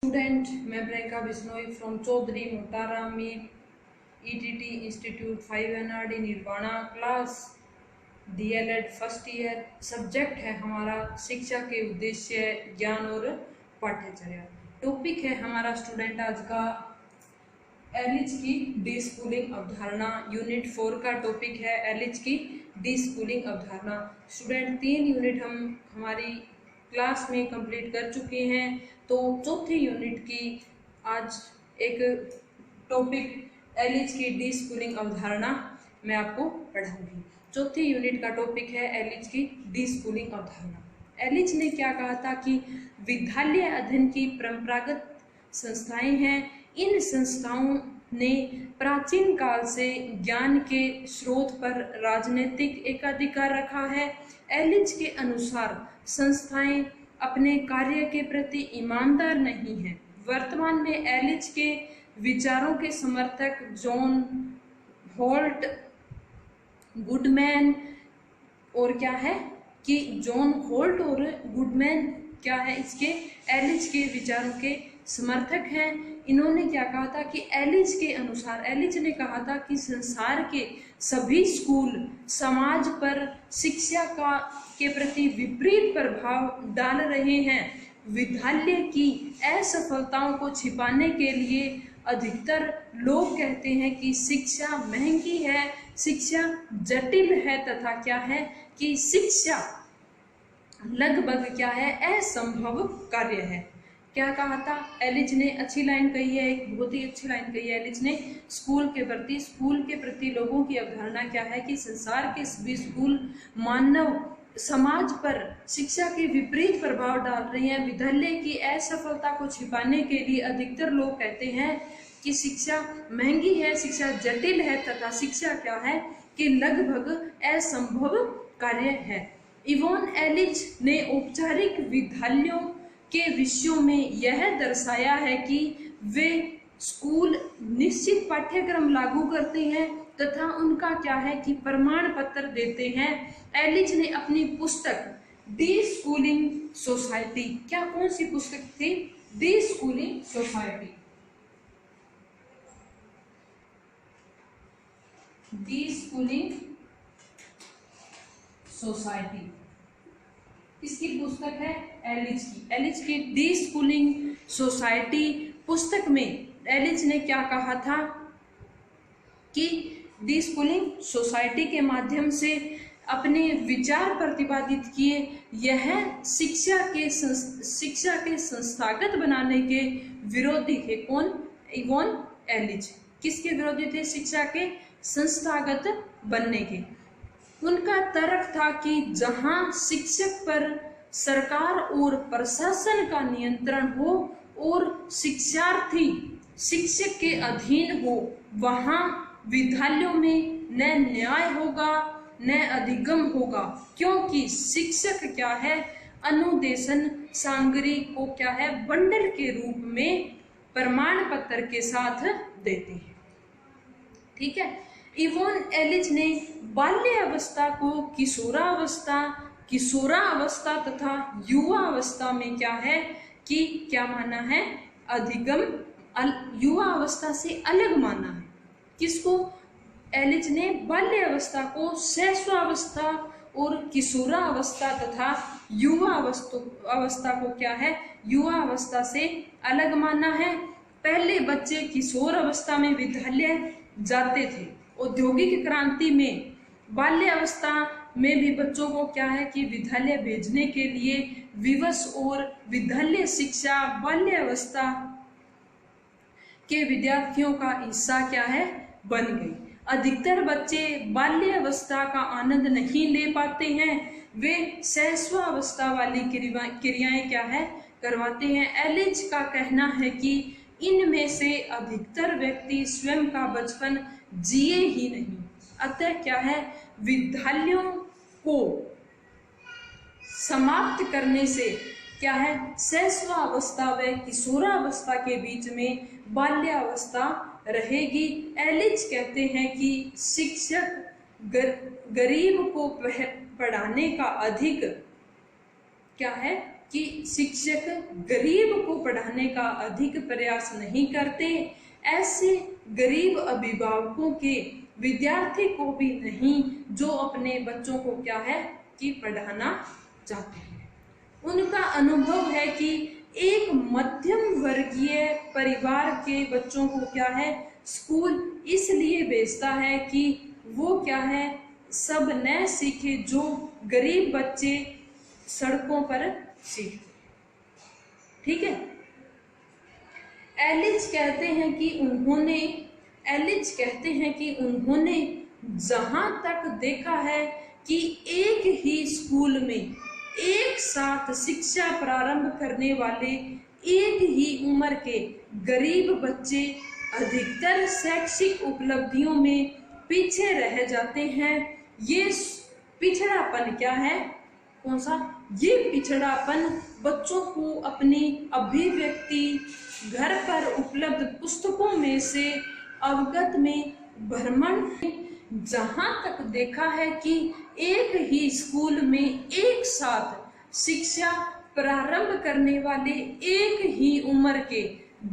Student, मैं Priyanka Bishnoi from Chaudhary Motara में ETT institute 5 NRD Nirvana class DLED first year. Subject है हमारा शिक्षा के उद्देश्य, ज्ञान और पाठ्यचर्या। टॉपिक है हमारा स्टूडेंट आज का एलिज की डी स्कूलिंग अवधारणा। यूनिट 4 का टॉपिक है एलिज की डी स्कूलिंग अवधारणा। स्टूडेंट 3 यूनिट हम हमारी क्लास में कंप्लीट कर चुके हैं, तो चौथी यूनिट की आज एक टॉपिक एलिज की डी स्कूलिंग अवधारणा मैं आपको पढ़ाऊंगी। चौथी यूनिट का टॉपिक है एलिज की डी स्कूलिंग अवधारणा। एलिज ने क्या कहा था कि विद्यालय अध्ययन की परंपरागत संस्थाएं हैं। इन संस्थाओं ने प्राचीन काल से ज्ञान के स्रोत पर राजनीतिक एकाधिकार रखा है। एलिज के अनुसार संस्थाएं अपने कार्य के प्रति ईमानदार नहीं हैं। वर्तमान में एलिज के विचारों के समर्थक जॉन होल्ट, गुडमैन और क्या है कि जॉन होल्ट और गुडमैन क्या है इसके एलिज के विचारों के समर्थक हैं। इन्होंने क्या कहा था कि एलिज के अनुसार, एलिज ने कहा था कि संसार के सभी स्कूल समाज पर शिक्षा के प्रति विपरीत प्रभाव डाल रहे हैं। विद्यालय की असफलताओं को छिपाने के लिए अधिकतर लोग कहते हैं कि शिक्षा महंगी है, शिक्षा जटिल है तथा क्या है कि शिक्षा लगभग क्या है असंभव कार्य है। क्या कहा था एलिज ने? अच्छी लाइन कही है, एक बहुत ही अच्छी लाइन कही है एलिज ने। स्कूल के प्रति लोगों की अवधारणा क्या है कि संसार के सभी स्कूल मानव समाज पर शिक्षा के विपरीत प्रभाव डाल रहे हैं। विद्यालय की असफलता को छिपाने के लिए अधिकतर लोग कहते हैं कि शिक्षा महंगी है, शिक्षा जटिल है तथा शिक्षा क्या है कि लगभग असंभव कार्य है। इवोन एलिज ने औपचारिक विद्यालयों के विषयों में यह दर्शाया है कि वे स्कूल निश्चित पाठ्यक्रम लागू करते हैं तथा उनका क्या है कि प्रमाण पत्र देते हैं। एलिज ने अपनी पुस्तक डी स्कूलिंग सोसाइटी, क्या कौन सी पुस्तक थी? D schooling society, D schooling society इसकी पुस्तक है एलिज की डी स्कूलिंग सोसाइटी पुस्तक में एलिज ने क्या कहा था कि डी स्कूलिंग सोसाइटी के माध्यम से अपने विचार प्रतिपादित किए। यह शिक्षा के संस्थागत बनाने के विरोधी थे। कौन? इवोन एलिज। किसके विरोधी थे? शिक्षा के संस्थागत बनने के। उनका तर्क था कि जहां शिक्षक पर सरकार और प्रशासन का नियंत्रण हो और शिक्षार्थी शिक्षक के अधीन हो, वहां विद्यालयों में न न्याय होगा न अधिगम होगा, क्योंकि शिक्षक क्या है अनुदेशन सामग्री को क्या है बंडल के रूप में प्रमाण पत्र के साथ देते हैं। ठीक है। इवोन एलिज ने बाल्य अवस्था को किशोरावस्था तथा युवा अवस्था में क्या है कि क्या माना है? अधिगम, युवा अवस्था से अलग माना है। किसको? एलिज ने बाल्य अवस्था को शैशवावस्था और किशोरावस्था तथा युवा अवस्था को क्या है युवा अवस्था से अलग माना है। पहले बच्चे किशोर अवस्था में विद्यालय जाते थे। औद्योगिक क्रांति में बाल्य अवस्था में भी बच्चों को क्या है कि विद्यालय भेजने के लिए विवश और विद्यालय शिक्षा बाल्य अवस्था के विद्यार्थियों का हिस्सा क्या है बन गई। अधिकतर बच्चे बाल्य अवस्था का आनंद नहीं ले पाते हैं, वे शैशवावस्था वाली क्रियाएं क्या है करवाते हैं। एलिज का कहना है कि इनमें से अधिकतर व्यक्ति स्वयं का बचपन जिए ही नहीं। अतः क्या है विद्यालयों को समाप्त करने से क्या है शैशवावस्था व किशोरावस्था के बीच में बाल्यावस्था रहेगी। एलिज कहते हैं कि शिक्षक गरीब को पढ़ाने का अधिक क्या है कि शिक्षक गरीब को पढ़ाने का अधिक प्रयास नहीं करते, ऐसे गरीब अभिभावकों के विद्यार्थी को भी नहीं जो अपने बच्चों को क्या है कि पढ़ाना चाहते हैं। उनका अनुभव है कि एक मध्यम वर्गीय परिवार के बच्चों को क्या है स्कूल इसलिए भेजता है कि वो क्या है सब न सीखे जो गरीब बच्चे सड़कों पर सीखते। ठीक है। एलिच कहते हैं कि उन्होंने जहां तक देखा है कि एक ही स्कूल में एक साथ शिक्षा प्रारंभ करने वाले एक ही उम्र के गरीब बच्चे अधिकतर शैक्षिक उपलब्धियों में पीछे रह जाते हैं। ये पिछड़ापन क्या है, कौन सा, ये पिछड़ापन बच्चों को अपनी अभिव्यक्ति घर पर उपलब्ध पुस्तकों में से अवगत में भ्रमण, जहां तक देखा है कि एक ही स्कूल में एक साथ शिक्षा प्रारंभ करने वाले एक ही उम्र के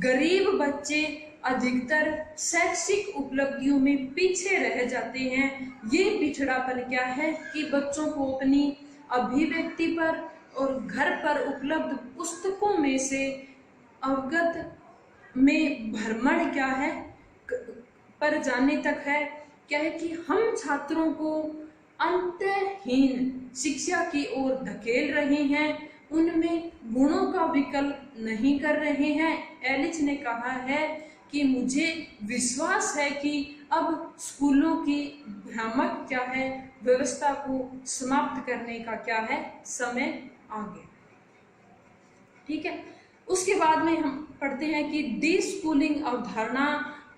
गरीब बच्चे अधिकतर शैक्षिक उपलब्धियों में पीछे रह जाते हैं। ये पिछड़ापन क्या है कि बच्चों को अपनी अभिव्यक्ति पर और घर पर उपलब्ध पुस्तकों में से अवगत में भ्रमण क्या है पर जाने तक है। क्या है कि हम छात्रों को अंतहीन शिक्षा की ओर धकेल रहे हैं, उनमें गुणों का विकल्प नहीं कर रहे हैं। एलिच ने कहा है कि मुझे विश्वास है कि अब स्कूलों की भ्रामक क्या है व्यवस्था को समाप्त करने का क्या है समय आ गया। ठीक है। उसके बाद में हम पढ़ते हैं कि डी स्कूलिंग अवधारणा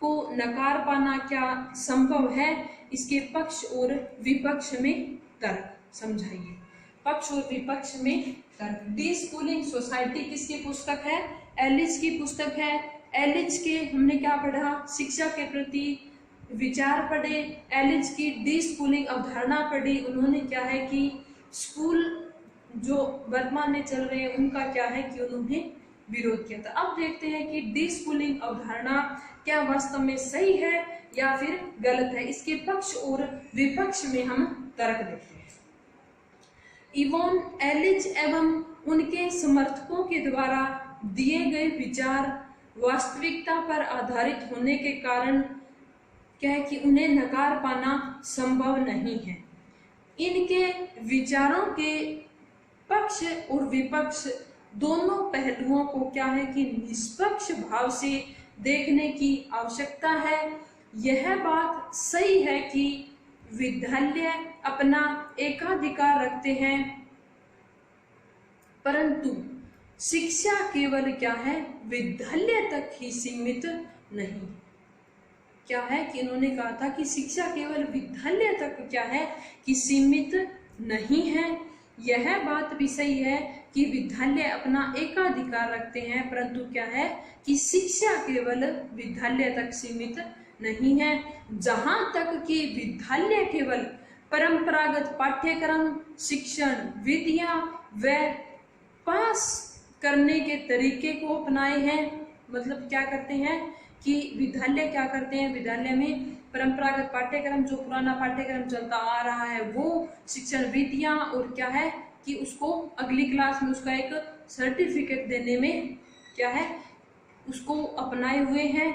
को नकार पाना क्या संभव है, इसके पक्ष और विपक्ष में तर्क समझाइए। पक्ष और विपक्ष में तर्क। डी स्कूलिंग सोसाइटी किसकी पुस्तक है, एलिच की पुस्तक है। एलिच के हमने क्या पढ़ा, शिक्षा के प्रति विचार पढ़े, एलिच की डी स्कूलिंग अवधारणा पढ़ी। उन्होंने क्या है कि स्कूल जो वर्तमान में चल रहे हैं उनका क्या है कि उन्होंने विरोध किया था। अब देखते हैं कि डी स्कूलिंग अवधारणा क्या वास्तव में सही है या फिर गलत है, इसके पक्ष और विपक्ष में हम तर्क देते हैं। इवोन एलिच एवं उनके समर्थकों के द्वारा दिए गए विचार वास्तविकता पर आधारित होने के कारण क्या है कि उन्हें नकार पाना संभव नहीं है। इनके विचारों के पक्ष और विपक्ष दोनों पहलुओं को क्या है कि निष्पक्ष भाव से देखने की आवश्यकता है। यह बात सही है कि विद्यालय अपना एकाधिकार रखते हैं, परंतु शिक्षा केवल क्या है विद्यालय तक ही सीमित नहीं। क्या है कि इन्होंने कहा था कि शिक्षा केवल विद्यालय तक क्या है कि सीमित नहीं है। यह बात भी सही है कि विद्यालय अपना एकाधिकार रखते हैं, परंतु क्या है कि शिक्षा केवल विद्यालय तक सीमित नहीं है। जहां तक कि विद्यालय केवल परंपरागत पाठ्यक्रम, शिक्षण विधियां व पास करने के तरीके को अपनाए हैं। मतलब क्या करते हैं कि विद्यालय क्या करते हैं, विद्यालय में परंपरागत पाठ्यक्रम जो पुराना पाठ्यक्रम चलता आ रहा है वो शिक्षण विधियां और क्या है कि उसको अगली क्लास में उसका एक सर्टिफिकेट देने में क्या है उसको अपनाए हुए हैं।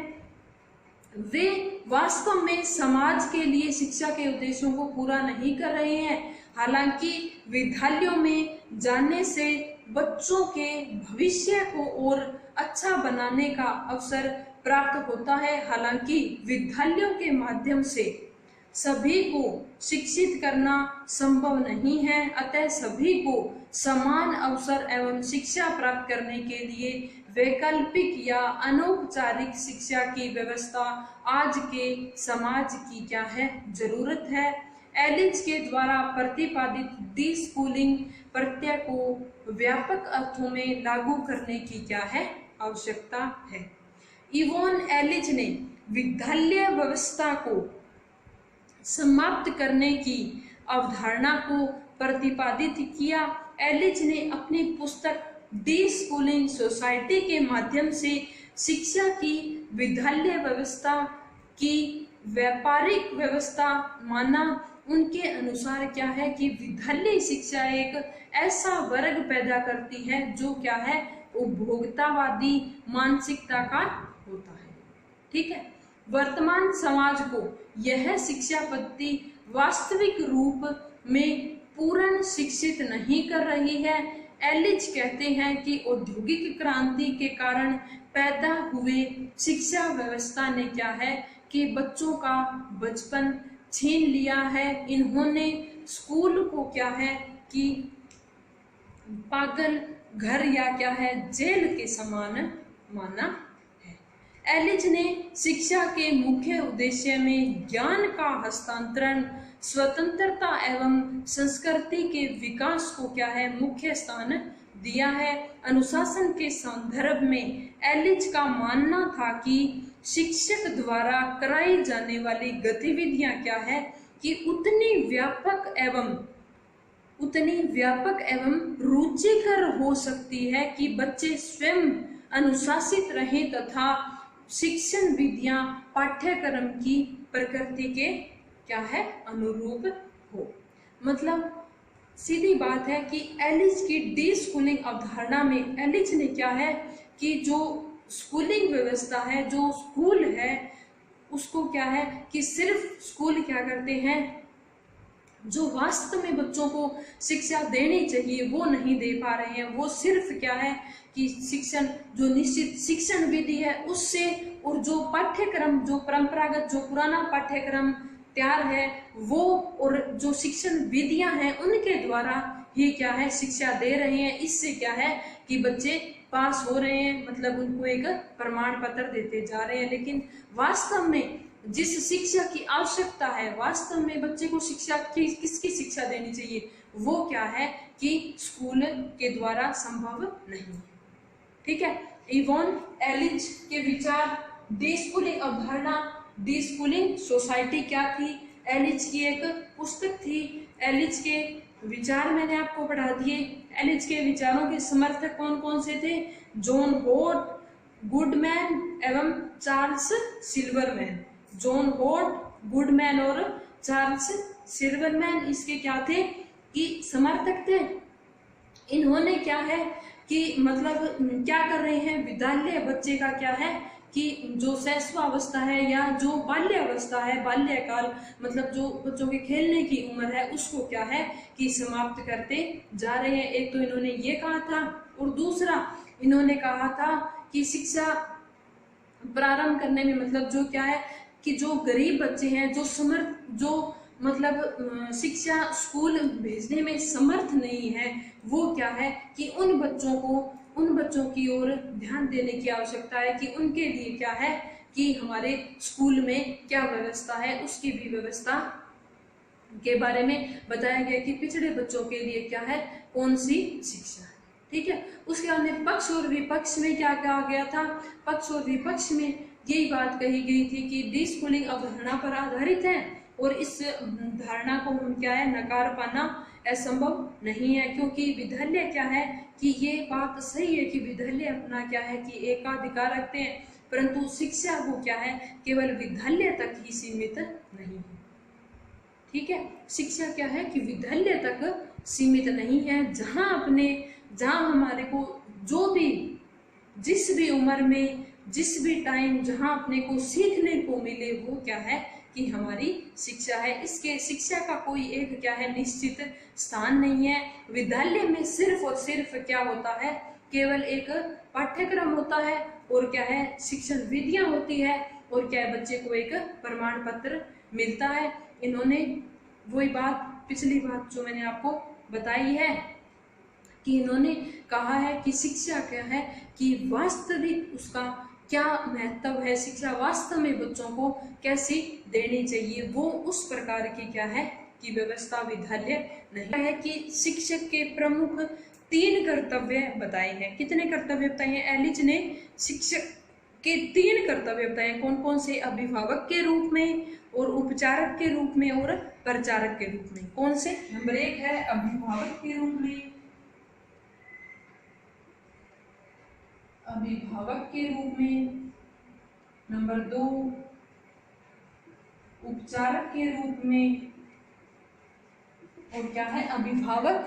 वे वास्तव में समाज के लिए शिक्षा के उद्देश्यों को पूरा नहीं कर रहे हैं। हालांकि विद्यालयों में जाने से बच्चों के भविष्य को और अच्छा बनाने का अवसर प्राप्त होता है। हालांकि विद्यालयों के माध्यम से सभी को शिक्षित करना संभव नहीं है, अतः सभी को समान अवसर एवं शिक्षा प्राप्त करने के लिए वैकल्पिक या अनौपचारिक शिक्षा की व्यवस्था आज के समाज की क्या है जरूरत है। एलिच के द्वारा प्रतिपादित डी स्कूलिंग प्रत्यय को व्यापक अर्थों में लागू करने की क्या है आवश्यकता है। इवोन एलिच ने विद्यालय व्यवस्था को समाप्त करने की अवधारणा को प्रतिपादित किया। एलिच ने अपनी पुस्तक डी स्कूलिंग सोसाइटी के माध्यम से शिक्षा की विद्यालय व्यवस्था की व्यापारिक व्यवस्था माना। उनके अनुसार क्या है कि विद्यालय शिक्षा एक ऐसा वर्ग पैदा करती है जो क्या है, उपभोक्तावादी मानसिकता का होता है। ठीक है, वर्तमान समाज को यह शिक्षा पद्धति वास्तविक रूप में पूर्ण शिक्षित नहीं कर रही है। एलिच कहते हैं कि औद्योगिक क्रांति के कारण पैदा हुए शिक्षा व्यवस्था ने क्या है कि बच्चों का बचपन छीन लिया है। इन्होंने स्कूल को क्या है कि पागल घर या क्या है, जेल के समान माना है। एलिच ने शिक्षा के मुख्य उद्देश्य में ज्ञान का हस्तांतरण, स्वतंत्रता एवं संस्कृति के विकास को क्या है, मुख्य स्थान दिया है। अनुशासन के संदर्भ में एलिच का मानना था कि शिक्षक द्वारा कराई जाने वाली गतिविधियां क्या है कि उतनी व्यापक एवं रुचिकर हो सकती है कि बच्चे स्वयं अनुशासित रहें तथा शिक्षण विधियां पाठ्यक्रम की प्रकृति के क्या है, अनुरूप हो। मतलब सीधी बात है कि एलिच की डी स्कूलिंग अवधारणा में एलिच ने क्या है कि जो स्कूलिंग व्यवस्था है, जो स्कूल है, उसको क्या है कि सिर्फ स्कूल क्या करते हैं, जो वास्तव में बच्चों को शिक्षा देनी चाहिए वो नहीं दे पा रहे हैं। वो सिर्फ क्या है कि शिक्षण, जो निश्चित शिक्षण विधि है उससे, और जो पाठ्यक्रम, जो परंपरागत, जो पुराना पाठ्यक्रम तैयार है वो, और जो शिक्षण विधियां हैं उनके द्वारा ही क्या है शिक्षा दे रहे हैं। इससे क्या है कि बच्चे पास हो रहे हैं, मतलब उनको एक प्रमाण पत्र देते जा रहे हैं। लेकिन वास्तव में जिस शिक्षा की आवश्यकता है, वास्तव में बच्चे को शिक्षा की किसकी शिक्षा देनी चाहिए, वो क्या है कि स्कूल के द्वारा संभव नहीं है। ठीक है, इवॉन एलिच के विचार, डी स्कूलिंग अवधारणा, डी स्कूलिंग सोसाइटी क्या थी, एलिच की एक पुस्तक थी। एलिच के विचार मैंने आपको पढ़ा दिए। एलिच के विचारों के समर्थक कौन कौन से थे? जॉन होट, गुडमैन एवं चार्ल्स सिल्वरमैन। जॉन होट, गुडमैन और चार्ल्स सिल्वरमैन इसके क्या थे कि समर्थक थे। इन्होंने क्या है कि मतलब क्या कर रहे हैं, विद्यालय बच्चे का क्या है कि जो शैशवावस्था है या जो बाल्यावस्था है, बाल्यकाल, मतलब जो बच्चों के खेलने की उम्र है, उसको क्या है कि समाप्त करते जा रहे हैं। एक तो इन्होंने ये कहा था, और दूसरा इन्होंने कहा था कि शिक्षा प्रारंभ करने में मतलब जो क्या है कि जो गरीब बच्चे हैं, जो मतलब शिक्षा स्कूल भेजने में समर्थ नहीं है, वो क्या है कि उन बच्चों की ओर ध्यान देने की आवश्यकता है कि उनके लिए क्या है कि हमारे स्कूल में क्या व्यवस्था है, उसकी भी व्यवस्था के बारे में बताया गया कि पिछड़े बच्चों के लिए क्या है, कौन सी शिक्षा है। ठीक है, उसके बाद में पक्ष और विपक्ष में क्या कहा गया था? पक्ष और विपक्ष में यही बात कही गई थी कि डी स्कूलिंग अवधारणा पर आधारित है और इस धारणा को हम क्या है नकार पाना असंभव नहीं है, क्योंकि विद्यालय क्या है कि ये बात सही है कि विद्यालय अपना क्या है कि एकाधिकार रखते हैं, परंतु शिक्षा को क्या है केवल विद्यालय तक ही सीमित नहीं है। ठीक है, शिक्षा क्या है कि विद्यालय तक सीमित नहीं है। जहाँ हमारे को जो भी, जिस भी उम्र में, जिस भी टाइम जहाँ अपने को सीखने को मिले, वो क्या है कि हमारी शिक्षा है। इसके शिक्षा का कोई एक क्या है निश्चित स्थान नहीं है। विद्यालय में सिर्फ और सिर्फ क्या होता है, केवल एक पाठ्यक्रम होता है और क्या है शिक्षण विधियां होती है और क्या है बच्चे को एक प्रमाण पत्र मिलता है। इन्होंने वही बात, पिछली बात जो मैंने आपको बताई है कि इन्होंने कहा है कि शिक्षा क्या है कि वास्तविक उसका क्या महत्व है, शिक्षा वास्तव में बच्चों को कैसी देनी चाहिए, वो उस प्रकार की क्या है कि व्यवस्था विद्यालय नहीं है। कि शिक्षक के प्रमुख 3 कर्तव्य बताए हैं। कितने कर्तव्य बताए हैं? एलिच ने शिक्षक के 3 कर्तव्य बताए। कौन कौन से? अभिभावक के रूप में और उपचारक के रूप में और प्रचारक के रूप में। कौन से? नंबर 1 है अभिभावक के रूप में, अभिभावक के रूप में, नंबर 2 उपचारक के रूप में, और क्या है अभिभावक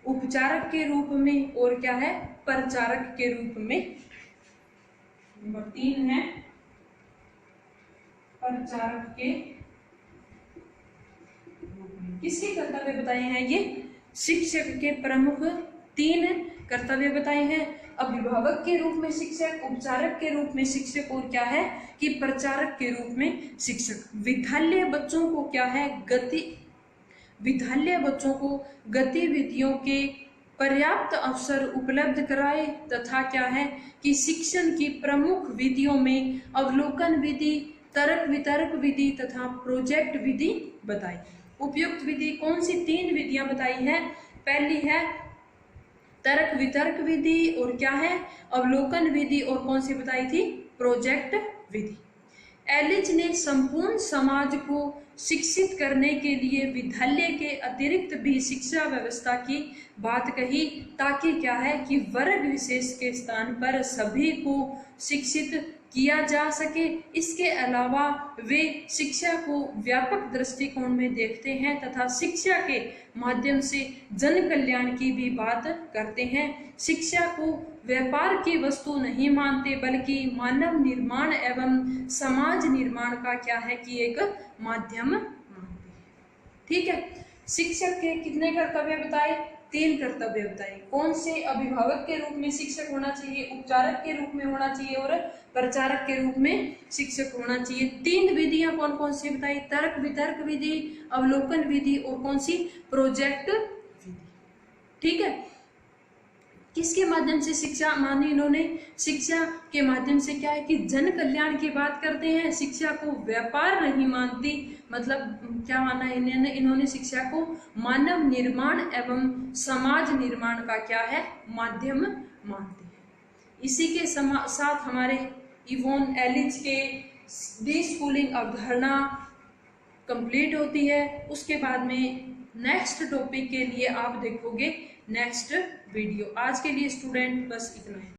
उपचारक के रूप में, और क्या है प्रचारक के रूप में। नंबर 3 है प्रचारक के रूप में। किसके कर्तव्य बताए हैं ये? शिक्षक के प्रमुख 3 कर्तव्य बताए हैं। अभिभावक के रूप में शिक्षक, उपचारक के रूप में शिक्षक, और क्या है कि प्रचारक के रूप में शिक्षक। विद्यालय बच्चों को क्या है विद्यालय बच्चों को गतिविधियों के पर्याप्त अवसर उपलब्ध कराए तथा क्या है कि शिक्षण की प्रमुख विधियों में अवलोकन विधि, तर्क वितर्क विधि तथा प्रोजेक्ट विधि बताई। उपयुक्त विधि कौन सी 3 विधियां बताई है? पहली है तर्क वितर्क विधि, और क्या है अवलोकन विधि, और कौन सी बताई थी? प्रोजेक्ट विधि। एलिच ने संपूर्ण समाज को शिक्षित करने के लिए विद्यालय के अतिरिक्त भी शिक्षा व्यवस्था की बात कही, ताकि क्या है कि वर्ग विशेष के स्थान पर सभी को शिक्षित किया जा सके। इसके अलावा वे शिक्षा को व्यापक दृष्टिकोण में देखते हैं तथा शिक्षा के माध्यम से जन कल्याण की भी बात करते हैं। शिक्षा को व्यापार की वस्तु नहीं मानते, बल्कि मानव निर्माण एवं समाज निर्माण का क्या है कि एक माध्यम मानते हैं। ठीक है, शिक्षक के कितने कर्तव्य बताए? 3 कर्तव्य बताए। कौन से? अभिभावक के रूप में शिक्षक होना चाहिए, उपचारक के रूप में होना चाहिए, और प्रचारक के रूप में शिक्षक होना चाहिए। 3 विधियां कौन कौन सी बताई? तर्क वितर्क विधि, अवलोकन विधि, और कौन सी? प्रोजेक्ट विधि। ठीक है, किसके माध्यम से शिक्षा मानी इन्होंने? शिक्षा के माध्यम से क्या है कि जन कल्याण की बात करते हैं। शिक्षा को व्यापार नहीं मानती, मतलब क्या माना इन्होंने शिक्षा को मानव निर्माण एवं समाज निर्माण का क्या है माध्यम मानते हैं। इसी के साथ हमारे इवोन एलिच के डीस्कूलिंग अवधारणा कंप्लीट होती है। उसके बाद में नेक्स्ट टॉपिक के लिए आप देखोगे नेक्स्ट वीडियो। आज के लिए स्टूडेंट बस इतना है।